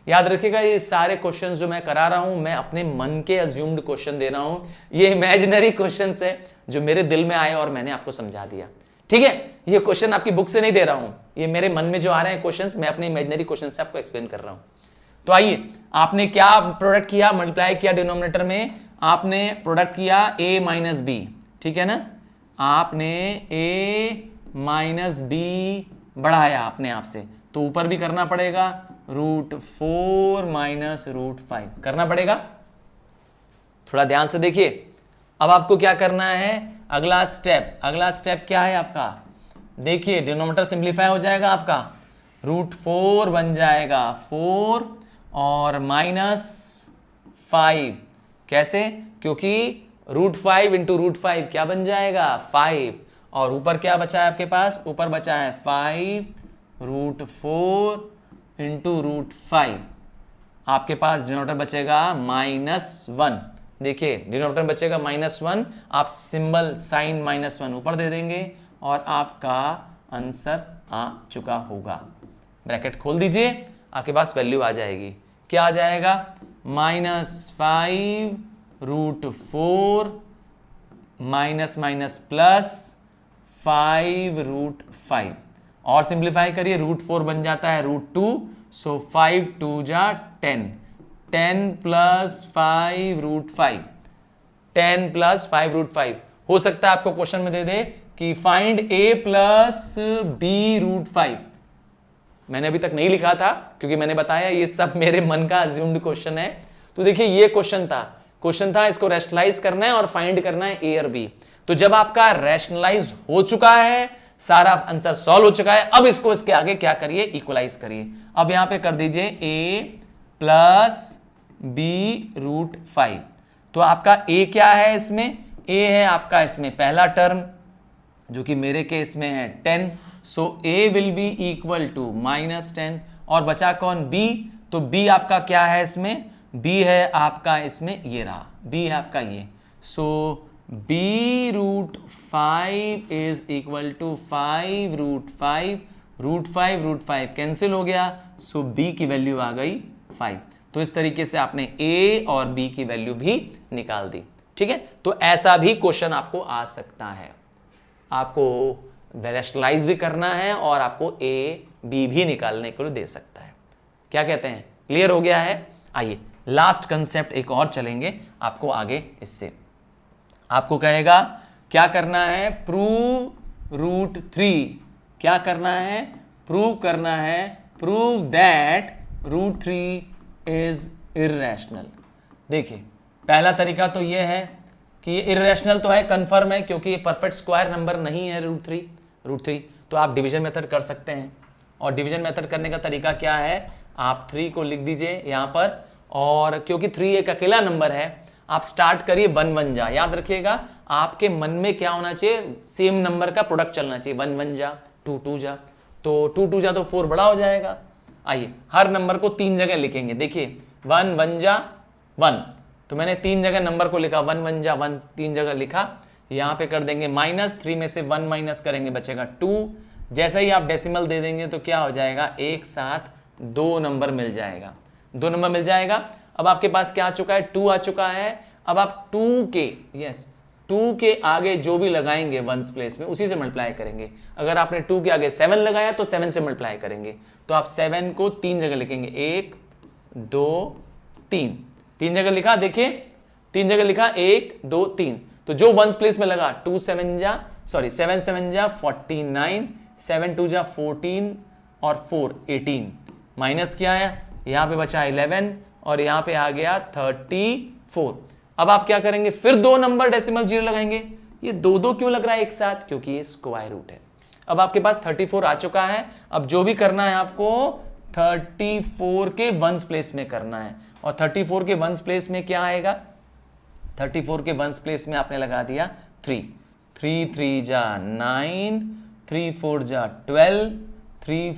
याद रखिएगा ये सारे क्वेश्चंस जो मैं करा रहा हूं, मैं अपने मन के अज्यूम्ड क्वेश्चन दे रहा हूं, ये इमेजिनरी क्वेश्चंस है जो मेरे दिल में आए और मैंने आपको समझा दिया। ठीक है, ये क्वेश्चन आपकी बुक से नहीं दे रहा हूं, ये मेरे मन में जो आ रहे हैं क्वेश्चंस, मैं अपने इमेजिनरी क्वेश्चन से आपको एक्सप्लेन कर रहा हूं। तो आइए, आपने क्या प्रोडक्ट किया, मल्टीप्लाई किया डिनोमिनेटर में, आपने प्रोडक्ट किया a माइनस बी, ठीक है ना, आपने a माइनस बी बढ़ाया अपने आप से, तो ऊपर भी करना पड़ेगा √4 माइनस √5 करना पड़ेगा। थोड़ा ध्यान से देखिए। अब आपको क्या करना है, अगला स्टेप क्या है आपका, देखिए डिनोमिनेटर सिंप्लीफाई हो जाएगा आपका, √4 बन जाएगा 4 और माइनस 5। कैसे, क्योंकि √5 इंटू √5 क्या बन जाएगा 5, और ऊपर क्या बचा है आपके पास, ऊपर बचा है 5√4 इंटू √5, आपके पास डिनोमिनेटर बचेगा -1। देखिए डिनोमिनेटर बचेगा -1, आप सिंबल साइन -1 ऊपर दे देंगे और आपका आंसर आ चुका होगा। ब्रैकेट खोल दीजिए, आपके पास वैल्यू आ जाएगी। क्या आ जाएगा, -5√4 माइनस माइनस प्लस 5√5, और सिंप्लीफाई करिए, √4 बन जाता है √2, सो 5 2 जा 10, 10 प्लस 5√5, 10 प्लस 5√5। हो सकता है आपको क्वेश्चन में दे दे कि फाइंड a प्लस b√5। मैंने अभी तक नहीं लिखा था क्योंकि मैंने बताया ये सब मेरे मन का अज्यूम्ड क्वेश्चन है। तो देखिए ये क्वेश्चन था, इसको रैशनलाइज करना है और फाइंड करना है a और b। तो जब आपका रैशनलाइज हो चुका है, सारा आंसर सॉल्व हो चुका है, अब इसको इसके आगे क्या करिए, इक्वलाइज करिए। अब यहां पे कर दीजिए a प्लस b√5। तो आपका a क्या है इसमें, a है आपका इसमें पहला टर्म जो कि मेरे केस में है 10, so a will be equal to -10, और बचा कौन b, तो b आपका क्या है इसमें, b है आपका इसमें ये रहा, b है आपका ये, so b√5 is equal to 5√5, √5 cancel हो गया, सो b की वैल्यू आ गई 5। तो इस तरीके से आपने a और b की वैल्यू भी निकाल दी। ठीक है, तो ऐसा भी क्वेश्चन आपको आ सकता है, आपको रैशनलाइज भी करना है और आपको a b भी निकालने को दे सकता है। क्या कहते हैं, क्लियर हो गया है। आइए लास्ट कंसेप्ट एक और चलेंगे आपको आगे, इससे आपको कहेगा क्या करना है, प्रूव √3, क्या करना है, प्रूव करना है, प्रूव दैट √3 इज इर्रेशनल। देखिए पहला तरीका तो ये है कि ये इर्रेशनल तो है, कंफर्म है, क्योंकि ये परफेक्ट स्क्वायर नंबर नहीं है √3। तो आप डिवीजन मेथड कर सकते हैं, और डिवीजन मेथड करने का तरीका क्या है, आप 3 को लिख दीजिए यहाँ पर, और क्योंकि 3 एक अकेला नंबर है, आप स्टार्ट करिए 1 1 जा। याद रखिएगा आपके मन में क्या होना चाहिए, सेम नंबर का प्रोडक्ट चलना चाहिए, 1 1 जा 2 2 जा, तो 2 2 जा तो 4 बड़ा हो जाएगा। आइए हर नंबर को 3 जगह लिखेंगे, देखिए 1 1 जा 1, तो मैंने 3 जगह नंबर को लिखा, 1 1 जा 1 3 जगह लिखा, यहाँ पे कर देंगे माइनस, 3 में से 1 माइनस करेंगे बचेगा 2। जैसे ही आप डेसिमल दे देंगे तो क्या हो जाएगा, एक साथ 2 नंबर मिल जाएगा, 2 नंबर मिल जाएगा। अब आपके पास क्या आ चुका है, 2 आ चुका है। अब आप 2 के आगे जो भी लगाएंगे वंस प्लेस में उसी से मल्टीप्लाई करेंगे। अगर आपने 2 के आगे 7 लगाया तो 7 से मल्टीप्लाई करेंगे। तो आप 7 को 3 जगह लिखेंगे, 1 2 3, 3 जगह लिखा, देखिए 3 जगह लिखा, 1 2 3। तो जो वंस प्लेस में लगा 7 7 जा 49, 7 2 जा 14 और 4 18, माइनस किया है, यहां पे बचा 11 और यहां पे आ गया 34। अब आप क्या करेंगे, फिर 2 नंबर डेसिमल जीरो लगाएंगे। ये 2 क्यों लग रहा है एक साथ, क्योंकि ये स्क्वायर रूट है। अब आपके पास 34 आ चुका है। अब जो भी करना है आपको 34 के वंस प्लेस में करना है। और 34 के वंस प्लेस में क्या आएगा, 34 के वंस प्लेस में आपने लगा दिया 3, 3 3 जा 9, 3 4 जा 12, 3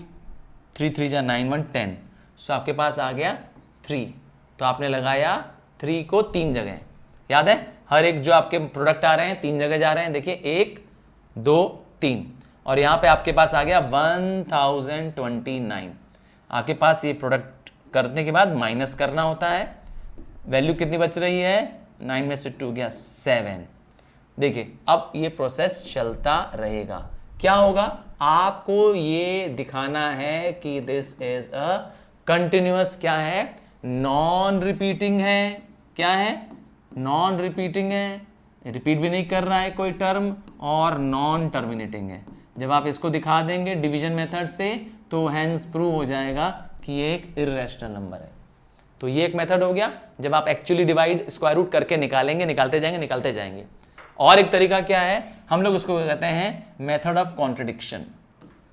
3 जा 9 1 10। सो आपके पास आ गया 3। तो आपने लगाया 3 को 3 जगह, याद है हर एक जो आपके प्रोडक्ट आ रहे हैं 3 जगह जा रहे हैं, देखिए 1 2 3। और यहां पे आपके पास आ गया 1029। आपके पास ये प्रोडक्ट करने के बाद माइनस करना होता है। वैल्यू कितनी बच रही है, 9 में से 2 गया 7। देखिए अब ये प्रोसेस चलता रहेगा। क्या होगा, आपको ये दिखाना है कि दिस इज अ कंटिन्यूअस, क्या है, नॉन रिपीटिंग है। क्या है, नॉन रिपीटिंग है, रिपीट भी नहीं कर रहा है कोई टर्म, और नॉन टर्मिनेटिंग है। जब आप इसको दिखा देंगे डिवीजन मेथड से तो हैंस प्रूव हो जाएगा कि ये एक इर्रेशनल नंबर है। तो ये एक मेथड हो गया, जब आप एक्चुअली डिवाइड स्क्वायर रूट करके निकालेंगे, निकालते जाएंगे। और एक तरीका क्या है, हम लोग उसको कहते हैं मेथड ऑफ कॉन्ट्रडिक्शन।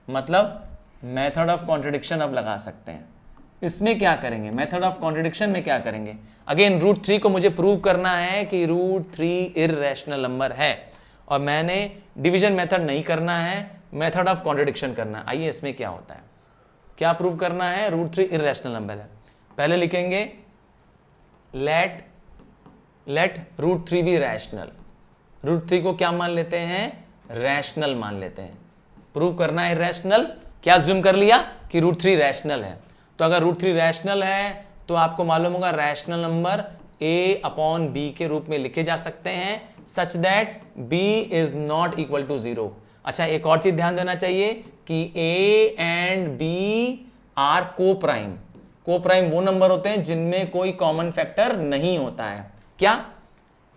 मतलब मेथड ऑफ कॉन्ट्रडिक्शन अब लगा सकते हैं। इसमें क्या करेंगे, मेथड ऑफ कॉन्ट्रडिक्शन में क्या करेंगे, अगेन √3 को मुझे प्रूव करना है कि √3 इर्रेशनल नंबर है, और मैंने डिवीजन मेथड नहीं करना है, मेथड ऑफ कॉन्ट्रडिक्शन करना है। आइए इसमें क्या होता है, क्या प्रूव करना है, √3 इर्रेशनल नंबर है। पहले लिखेंगे लेट √3 बी रैशनल। √3 को क्या मान लेते हैं, रैशनल मान लेते हैं। प्रूव करना है इर्रेशनल, क्या अज्यूम कर लिया कि √3 रैशनल है। तो अगर √3 रैशनल है तो आपको मालूम होगा रैशनल नंबर a/b के रूप में लिखे जा सकते हैं, such that b is not equal to 0। अच्छा, एक और चीज ध्यान देना चाहिए कि a and b are coprime. Coprime वो नंबर होते हैं जिनमें कोई कॉमन फैक्टर नहीं होता है। क्या,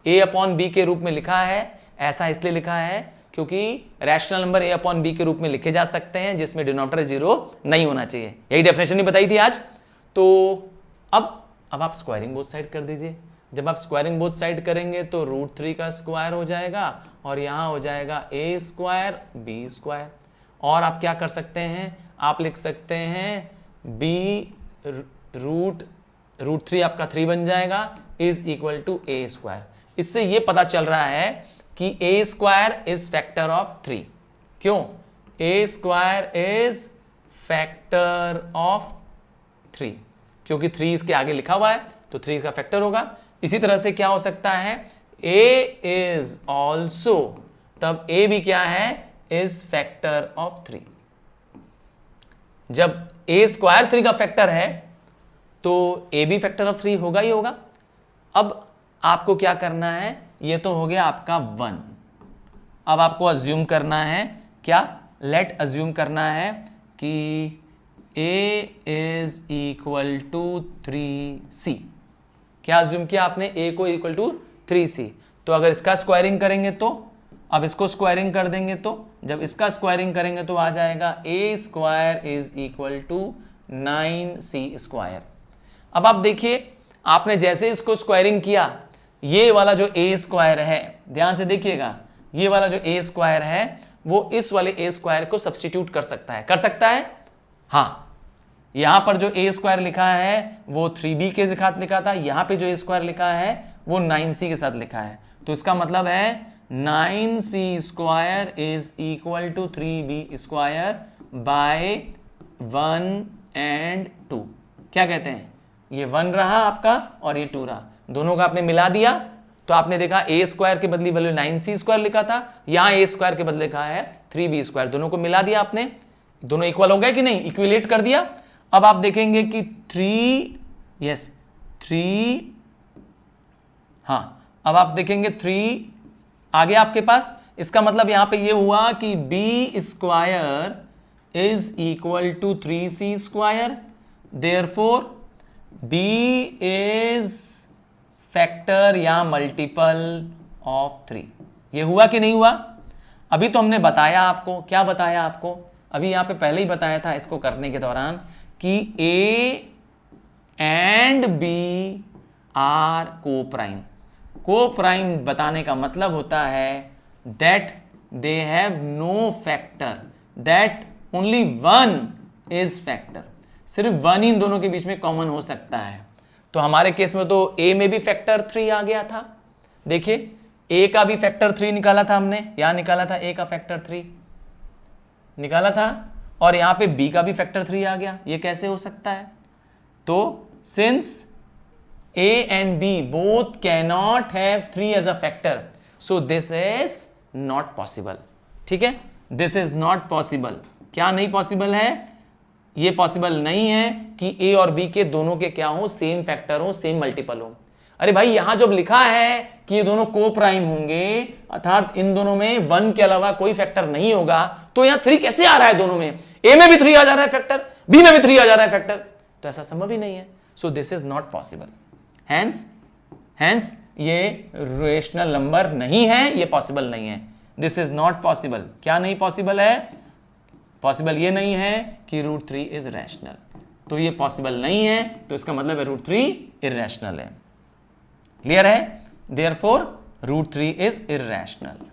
a/b के रूप में लिखा है, ऐसा इसलिए लिखा है क्योंकि रैशनल नंबर a/b के रूप में लिखे जा सकते हैं जिसमें डिनोमिनेटर 0 नहीं होना चाहिए। यही डेफिनेशन ही बताई थी आज। तो अब आप स्क्वायरिंग बोथ साइड कर दीजिए। जब आप स्क्वायरिंग बोथ साइड करेंगे तो √3 का स्क्वायर हो जाएगा और यहां हो जाएगा a² b²। और आप क्या कर सकते हैं, आप लिख सकते हैं b √3 आपका 3 बन जाएगा इज इक्वल टू a²। इससे ये पता चल रहा है कि a² इज फैक्टर ऑफ 3। क्यों, a² इज फैक्टर ऑफ 3, क्योंकि 3 इसके आगे लिखा हुआ है तो 3 का फैक्टर होगा। इसी तरह से क्या हो सकता है, a इज ऑल्सो, तब a भी क्या है, इज फैक्टर ऑफ 3। जब a² 3 का फैक्टर है तो a भी फैक्टर ऑफ 3 होगा ही होगा। अब आपको क्या करना है, ये तो हो गया आपका 1। अब आपको अज्यूम करना है, क्या, लेट अज्यूम करना है कि a is equal to 3c। क्या अज्यूम किया आपने, a को इक्वल टू 3c। तो अगर इसका स्क्वायरिंग करेंगे तो, अब इसको स्क्वायरिंग कर देंगे तो, जब इसका स्क्वायरिंग करेंगे तो आ जाएगा a² is equal to 9c²। अब आप देखिए, आपने जैसे इसको स्क्वायरिंग किया, ये वाला जो a² है, ध्यान से देखिएगा, ये वाला जो a² है वो इस वाले a² को सब्स्टिट्यूट कर सकता है। हाँ, यहां पर जो a² लिखा है वो 3b के साथ लिखा था, यहां पे जो a² लिखा है वो 9c के साथ लिखा है। तो इसका मतलब है 9c² is equal to 3b² by 1 and 2। क्या कहते हैं, ये 1 रहा आपका और ये 2 रहा, दोनों का आपने मिला दिया तो आपने देखा ए स्क्वायर के बदले वैल्यू 9c स्क्वायर लिखा था, यहां ए स्क्वायर के बदले लिखा है 3b स्क्वायर। दोनों को मिला दिया आपने, दोनों इक्वल हो गए कि नहीं, इक्विलेट कर दिया। अब आप देखेंगे कि 3 हाँ, अब आप देखेंगे 3 आ गया आपके पास। इसका मतलब यहां पे ये हुआ कि b square is equal to 3c square, therefore b is factor या मल्टीपल ऑफ 3। ये हुआ कि नहीं हुआ? अभी तो हमने बताया आपको, क्या बताया आपको, अभी यहां पे पहले ही बताया था इसको करने के दौरान कि a and b are coprime. Coprime बताने का मतलब होता है that they have no factor, that only one is factor. सिर्फ वन ही इन दोनों के बीच में कॉमन हो सकता है। तो हमारे केस में तो a में भी फैक्टर 3 आ गया था। देखिए a का भी फैक्टर 3 निकाला था हमने, यहां निकाला था a का फैक्टर 3 निकाला था, और यहां पे b का भी फैक्टर 3 आ गया। ये कैसे हो सकता है? तो since a and b both cannot have 3 as a factor, so this is not possible। ठीक है, this is not possible। क्या नहीं पॉसिबल है? ये पॉसिबल नहीं है कि a और b के दोनों के क्या हो, सेम फैक्टर हो, सेम मल्टीपल हो। अरे भाई यहां जब लिखा है कि ये दोनों को प्राइम होंगे, अर्थात इन दोनों में 1 के अलावा कोई फैक्टर नहीं होगा, तो यहां 3 कैसे आ रहा है? दोनों में a में भी 3 आ जा रहा है फैक्टर, b में भी 3 आ जा रहा है फैक्टर, तो ऐसा संभव ही नहीं है। So this is not possible. Hence ये रेशनल नंबर नहीं है, ये पॉसिबल नहीं है। This is not possible. क्या नहीं पॉसिबल है? पॉसिबल ये नहीं है कि √3 इज रैशनल। तो ये पॉसिबल नहीं है, तो इसका मतलब है √3 इरैशनल है। क्लियर है? Therefore √3 is irrational.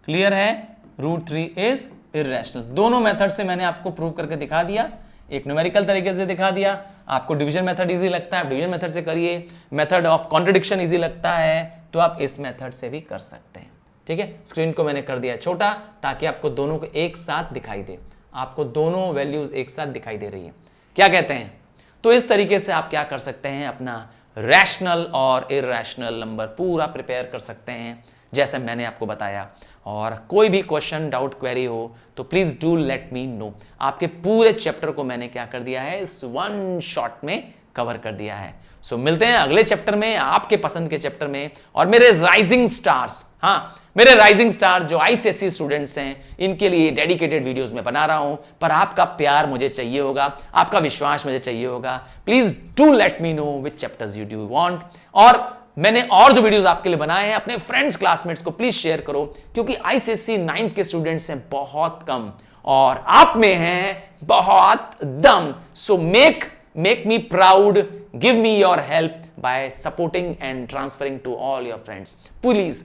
क्लियर है? √3 इज इरैशनल। दोनों मेथड से मैंने आपको प्रूव करके दिखा दिया। एक न्यूमेरिकल तरीके से दिखा दिया। आपको डिवीजन मेथड इजी लगता है, आप डिवीजन मेथड से करिए। मेथड ऑफ कॉन्ट्रडिक्शन इजी लगता है तो आप इस मेथड से भी कर सकते हैं। ठीक है, स्क्रीन को मैंने कर दिया छोटा ताकि आपको दोनों को एक साथ दिखाई दे, आपको दोनों वैल्यूज एक साथ दिखाई दे रही है। क्या कहते हैं? तो इस तरीके से आप क्या कर सकते हैं, अपना रैशनल और इरैशनल नंबर पूरा प्रिपेयर कर सकते हैं जैसे मैंने आपको बताया। और कोई भी क्वेश्चन, डाउट, क्वेरी हो तो please do let me know. आपके पूरे चैप्टर को मैंने क्या कर दिया है, इस वन शॉट में कवर कर दिया है। सो मिलते हैं अगले चैप्टर में, आपके पसंद के चैप्टर में। और मेरे राइजिंग स्टार्स, हाँ मेरे राइजिंग स्टार जो आईसीएसई स्टूडेंट्स हैं, इनके लिए डेडिकेटेड वीडियोस में बना रहा हूं, पर आपका प्यार मुझे चाहिए होगा, आपका विश्वास मुझे चाहिए होगा। Please do let me know which chapters you do want. और मैंने और जो वीडियोस आपके लिए बनाए हैं, अपने फ्रेंड्स, क्लासमेट्स को प्लीज शेयर करो, क्योंकि आईसीएसई 9th के स्टूडेंट्स हैं बहुत कम और आप में हैं बहुत दम। So make me proud, give me your help by supporting and transferring to all your friends. Please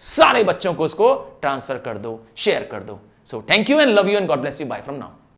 सारे बच्चों को इसको ट्रांसफर कर दो, शेयर कर दो। So thank you and love you and God bless you. Bye from now.